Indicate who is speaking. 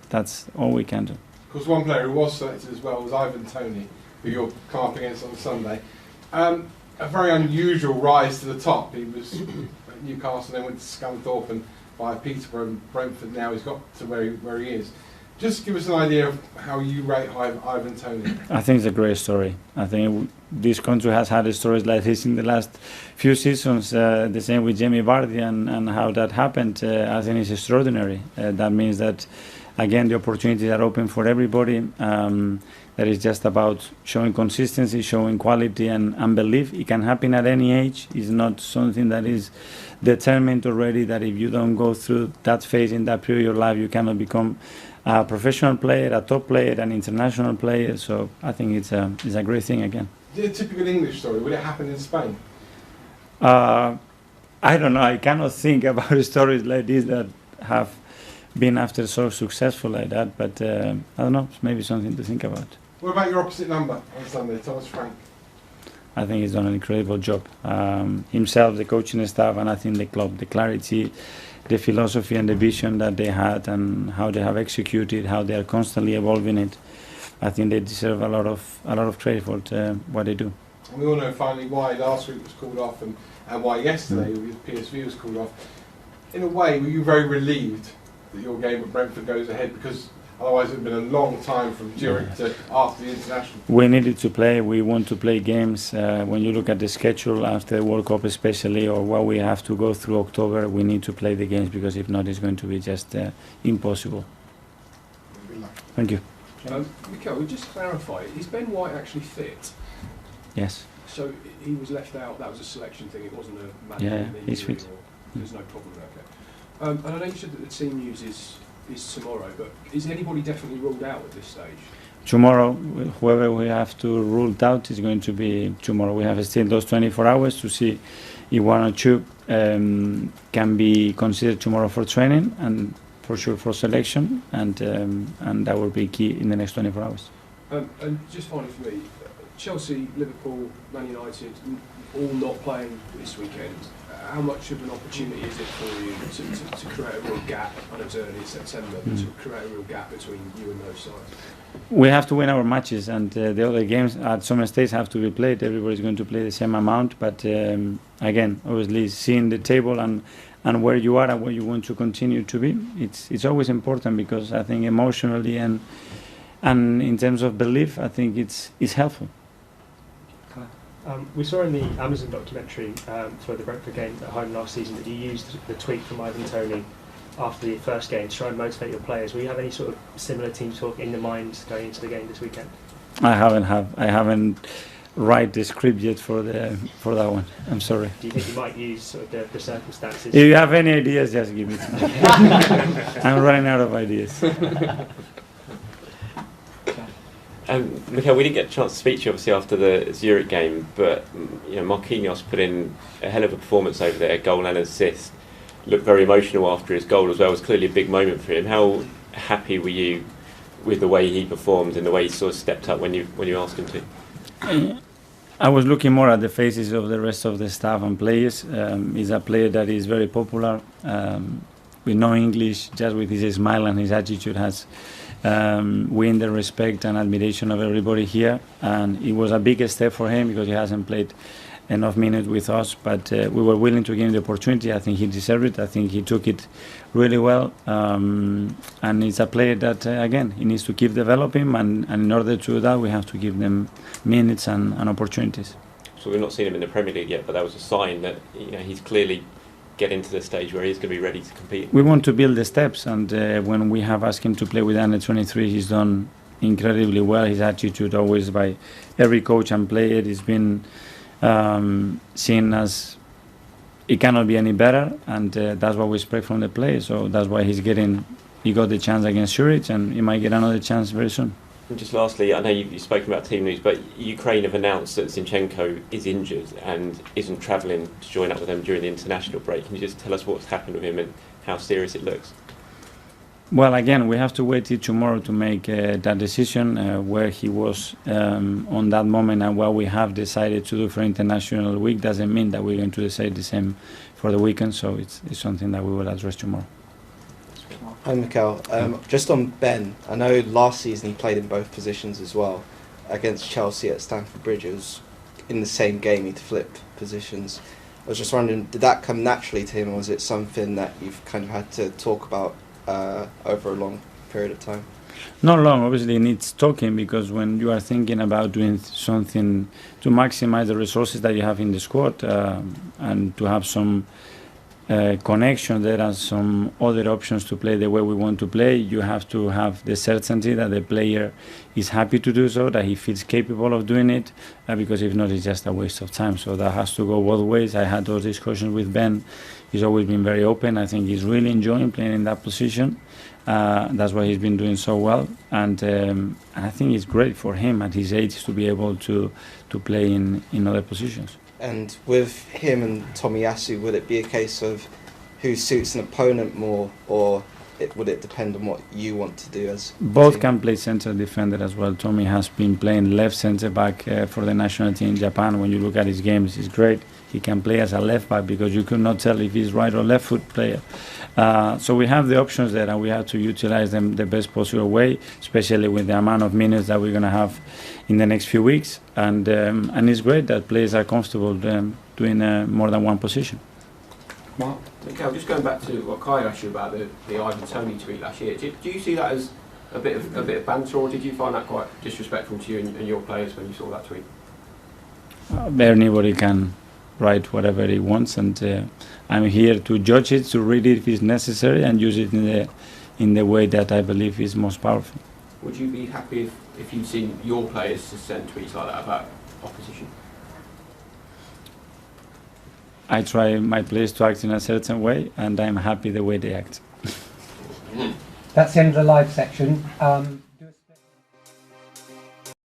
Speaker 1: that's all we can do.
Speaker 2: Of course, one player who was selected as well was Ivan Toney, who you'll come up against on Sunday. A very unusual rise to the top. He was at Newcastle, then went to Scunthorpe and via Peterborough and Brentford. Now he's got to where he is. Just give us an idea of how you rate Ivan Toney.
Speaker 1: I think it's a great story. I think this country has had stories like this in the last few seasons. The same with Jamie Vardy and how that happened. I think it's extraordinary. That means that, again, the opportunities are open for everybody. That is just about showing consistency, showing quality and belief. It can happen at any age. It's not something that is determined already, that if you don't go through that phase in that period of your life, you cannot become a professional player, a top player, an international player. So I think it's a great thing again.
Speaker 2: Is it a typical English story? Would it happen in Spain?
Speaker 1: I don't know. I cannot think about stories like this that have been after so successful like that. But I don't know. It's maybe something to think about.
Speaker 2: What about your opposite number on Sunday, Thomas Frank?
Speaker 1: I think he's done an incredible job. Himself, the coaching staff, and I think the club, the clarity, the philosophy and the vision that they had and how they have executed, how they are constantly evolving it. I think they deserve a lot of credit for what they do.
Speaker 2: And we all know finally why last week was called off and why yesterday with PSV was called off. In a way, were you very relieved that your game at Brentford goes ahead, because otherwise it would have been a long time from Zurich to after the international?
Speaker 1: We needed to play. We want to play games. When you look at the schedule after the World Cup especially, or what we have to go through October, we need to play the games, because if not, it's going to be just impossible. Thank you.
Speaker 3: Mikel, we just clarify, is Ben White actually fit?
Speaker 1: Yes.
Speaker 3: So he was left out, that was a selection thing, it wasn't a matter
Speaker 1: Yeah,
Speaker 3: of
Speaker 1: he's fit.
Speaker 3: There's no problem there, okay. And I know you said that the team news is tomorrow, but is anybody definitely ruled out at this stage?
Speaker 1: Tomorrow, whoever we have to rule out is going to be tomorrow. We have still those 24 hours to see if one or two can be considered tomorrow for training and for sure for selection, and that will be key in the next 24 hours.
Speaker 3: And just finally for me, Chelsea, Liverpool, Man United, all not playing this weekend. How much of an opportunity is it for you to create a real gap? I know it's early September, but to create a real gap between you and those sides?
Speaker 1: We have to win our matches, and the other games at some stages have to be played. Everybody's going to play the same amount, but again, obviously seeing the table and where you are and where you want to continue to be, it's always important, because I think emotionally and in terms of belief, I think it's helpful.
Speaker 4: We saw in the Amazon documentary for the Brentford game at home last season that you used the tweet from Ivan Toney after the first game to try and motivate your players. Will you have any sort of similar team talk in your mind going into the game this weekend? I haven't write the script yet for that one. I'm sorry. Do you think you might use sort of the circumstances?
Speaker 1: If you have any ideas, just give it to me. I'm running out of ideas.
Speaker 5: Mikel, we didn't get a chance to speak to you obviously after the Zurich game, but Marquinhos put in a hell of a performance over there, goal and assist. Looked very emotional after his goal as well. It was clearly a big moment for him. How happy were you with the way he performed and the way he sort of stepped up when you asked him to?
Speaker 1: I was looking more at the faces of the rest of the staff and players. He's a player that is very popular. With no English, just with his smile and his attitude has win the respect and admiration of everybody here, and it was a big step for him because he hasn't played enough minutes with us, but we were willing to give him the opportunity. I think he deserved it. I think he took it really well, and it's a player that again, he needs to keep developing, and in order to do that we have to give them minutes and opportunities.
Speaker 5: So we've not seen him in the Premier League yet, but that was a sign that he's clearly getting to the stage where he's going to be ready to compete.
Speaker 1: We want to build the steps, and when we have asked him to play with under 23, he's done incredibly well. His attitude always by every coach and player has been seen as it cannot be any better, and that's what we expect from the player. So that's why he got the chance against Zurich, and he might get another chance very soon.
Speaker 5: And just lastly, I know you've spoken about team news, but Ukraine have announced that Zinchenko is injured and isn't travelling to join up with them during the international break. Can you just tell us what's happened with him and how serious it looks?
Speaker 1: Well, again, we have to wait till tomorrow to make that decision where he was on that moment, and what we have decided to do for International Week doesn't mean that we're going to decide the same for the weekend, so it's something that we will address tomorrow.
Speaker 6: Hi Mikel. Just on Ben, I know last season he played in both positions as well. Against Chelsea at Stamford Bridge, it was in the same game he'd flipped positions. I was just wondering, did that come naturally to him, or was it something that you've kind of had to talk about over a long period of time?
Speaker 1: Not long, obviously it needs talking, because when you are thinking about doing something to maximize the resources that you have in the squad and to have some connection, there are some other options to play the way we want to play. You have to have the certainty that the player is happy to do so, that he feels capable of doing it, because if not, it's just a waste of time. So that has to go both ways. I had those discussions with Ben. He's always been very open. I think he's really enjoying playing in that position. That's why he's been doing so well, and I think it's great for him at his age to be able to play in other positions.
Speaker 6: And with him and Tomiyasu, would it be a case of who suits an opponent more, or would it depend on what you want to do as
Speaker 1: both
Speaker 6: team?
Speaker 1: can play centre defender as well. Tommy has been playing left centre back for the national team in Japan. When you look at his games, he's great. He can play as a left back because you could not tell if he's right or left foot player. So we have the options there, and we have to utilize them the best possible way, especially with the amount of minutes that we're going to have in the next few weeks. And it's great that players are comfortable doing more than one position.
Speaker 3: Mark?
Speaker 7: Okay, just going back to what Kai asked you about the Ivan Toney tweet last year. Do you see that as a bit of banter, or did you find that quite disrespectful to you and your players when you saw that tweet?
Speaker 1: Anybody can write whatever he wants, and I'm here to judge it, to read it if it's necessary, and use it in the way that I believe is most powerful.
Speaker 7: Would you be happy if you'd seen your players to send tweets like that about opposition?
Speaker 1: I try my players to act in a certain way, and I'm happy the way they act.
Speaker 8: That's the end of the live section.